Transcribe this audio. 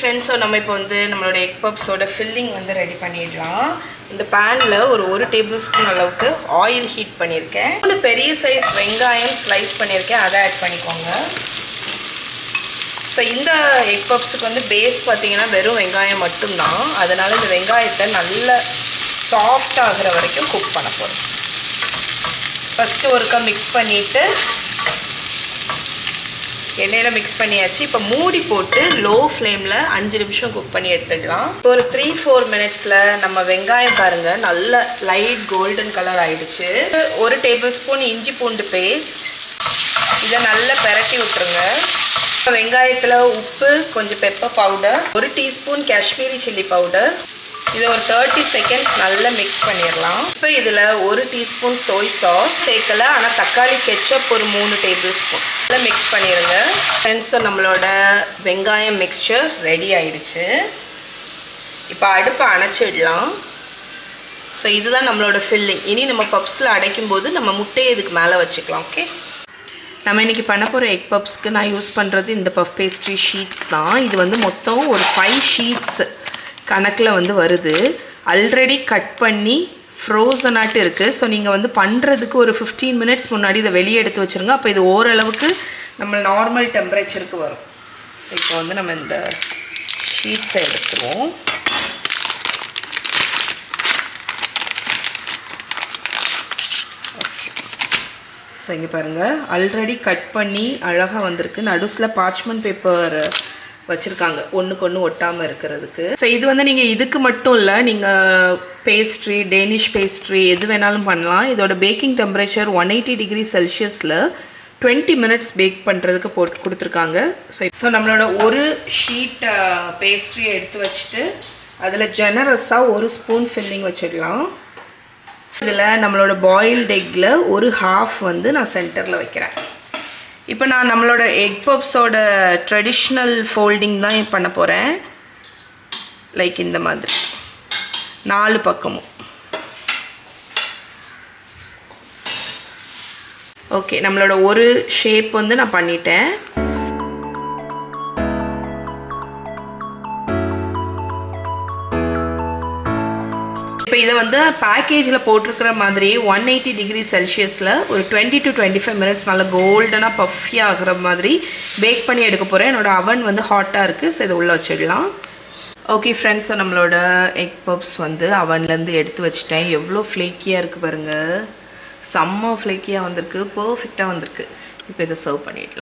friends, so நம்ம இப்போ வந்து நம்மளோட எக் பப்ஸோட ஃபில்லிங் வந்து ரெடி பண்ணிடலாம். இந்த பேனில் ஒரு டேபிள்ஸ்பூன் அளவுக்கு ஆயில் ஹீட் பண்ணியிருக்கேன். ஒரு பெரிய சைஸ் வெங்காயம் ஸ்லைஸ் பண்ணியிருக்கேன், அதை ஆட் பண்ணிக்கோங்க. ஸோ இந்த எக் பப்ஸுக்கு வந்து பேஸ் பார்த்தீங்கன்னா வெறும் வெங்காயம் மட்டும்தான். அதனால் இந்த வெங்காயத்தை நல்ல சாஃப்ட் ஆகிற வரைக்கும் குக் பண்ண போகிறோம். ஃபஸ்ட்டு ஒருக்கா மிக்ஸ் பண்ணிவிட்டு எண்ணெயில் மிக்ஸ் பண்ணியாச்சு. இப்போ மூடி போட்டு லோ ஃப்ளேமில் 5 நிமிஷம் குக் பண்ணி எடுத்துடலாம். இப்போ ஒரு 3-4 மினிட்ஸில் நம்ம வெங்காயம் பாருங்கள் நல்ல லைட் கோல்டன் கலர் ஆகிடுச்சு. 1 டேபிள் ஸ்பூன் இஞ்சி பூண்டு பேஸ்ட், இதை நல்லா பெரட்டி விட்டுருங்க. வெங்காயத்தில் உப்பு, கொஞ்சம் pepper powder, 1 teaspoon Kashmiri chilli powder, இதை ஒரு 30 செகண்ட்ஸ் நல்லா மிக்ஸ் பண்ணிடலாம். இப்போ இதில் 1 டீஸ்பூன் சோய் சாஸ் சேர்க்கலை, ஆனால் தக்காளி கெச்சப் ஒரு 3 டேபிள் ஸ்பூன் நல்லா மிக்ஸ் பண்ணிடுங்க. ஃப்ரெண்ட்ஸ், நம்மளோட வெங்காயம் மிக்சர் ரெடி ஆயிடுச்சு. இப்போ அடுப்பை அணைச்சிடலாம். ஸோ இதுதான் நம்மளோட ஃபில்லிங். இனி நம்ம பப்ஸில் அடைக்கும்போது நம்ம முட்டையை இதுக்கு மேலே வச்சுக்கலாம். ஓகே, நம்ம இன்றைக்கி பண்ண போகிற எக் பப்ஸ்க்கு நான் யூஸ் பண்ணுறது இந்த பஃப் பேஸ்ட்ரி ஷீட்ஸ் தான். இது வந்து மொத்தம் ஒரு 5 ஷீட்ஸ் கணக்கில் வந்து வருது. ஆல்ரெடி கட் பண்ணி ஃப்ரோசனாட்டு இருக்குது. ஸோ நீங்கள் வந்து பண்ணுறதுக்கு ஒரு 15 மினிட்ஸ் முன்னாடி இதை வெளியே எடுத்து வச்சுருங்க. அப்போ இது ஓரளவுக்கு நம்ம நார்மல் டெம்பரேச்சருக்கு வரும். ஸோ இப்போ வந்து நம்ம இந்த ஷீட்ஸை எடுத்துருவோம். ஸோ இங்கே பாருங்கள், ஆல்ரெடி கட் பண்ணி அழகாக வந்திருக்கு. நடுஸில் பார்ச்மெண்ட் பேப்பர் வச்சுருக்காங்க ஒன்றுக்கு ஒன்று ஒட்டாமல் இருக்கிறதுக்கு. ஸோ இது வந்து நீங்கள் இதுக்கு மட்டும் இல்லை, நீங்கள் பேஸ்ட்ரி, டேனிஷ் பேஸ்ட்ரி எது வேணாலும் பண்ணலாம். இதோட பேக்கிங் டெம்பரேச்சர் 180 டிகிரி செல்சியஸில் 20 மினிட்ஸ் பேக் பண்ணுறதுக்கு போட்டு கொடுத்துருக்காங்க. ஸோ நம்மளோட ஒரு ஷீட் பேஸ்ட்ரியை எடுத்து வச்சுட்டு அதில் ஜெனரஸாக 1 ஸ்பூன் ஃபில்லிங் வச்சிடலாம். இதில் நம்மளோட பாயில்டு எக்கில் ஒரு ஹாஃப் வந்து நான் சென்டரில் வைக்கிறேன். இப்போ நான் நம்மளோட எக் பப்ஸோட ட்ரெடிஷ்னல் ஃபோல்டிங் தான் பண்ண போகிறேன். லைக் இந்த மாதிரி 4 பக்கமும். ஓகே, நம்மளோட ஒரு ஷேப் வந்து நான் பண்ணிட்டேன். இப்போ இதை வந்து பேக்கேஜில் போட்டிருக்கிற மாதிரி 180 டிகிரி செல்சியஸில் ஒரு 20 to 25 மினிட்ஸ் நல்லா கோல்டனாக பஃபியாக ஆகிற மாதிரி பேக் பண்ணி எடுக்க போகிறேன். என்னோடய அவன் வந்து ஹாட்டாக இருக்குது. ஸோ இதை உள்ளே வச்சிடலாம். ஓகே ஃப்ரெண்ட்ஸ், நம்மளோட எக் பப்ஸ் வந்து அவன்லேருந்து எடுத்து வச்சுட்டேன். எவ்வளோ ஃப்ளேக்கியாக இருக்குது பாருங்கள், செம்ம ஃப்ளேக்கியாக வந்திருக்கு, பர்ஃபெக்டாக வந்திருக்கு. இப்போ இதை சர்வ் பண்ணிடலாம்.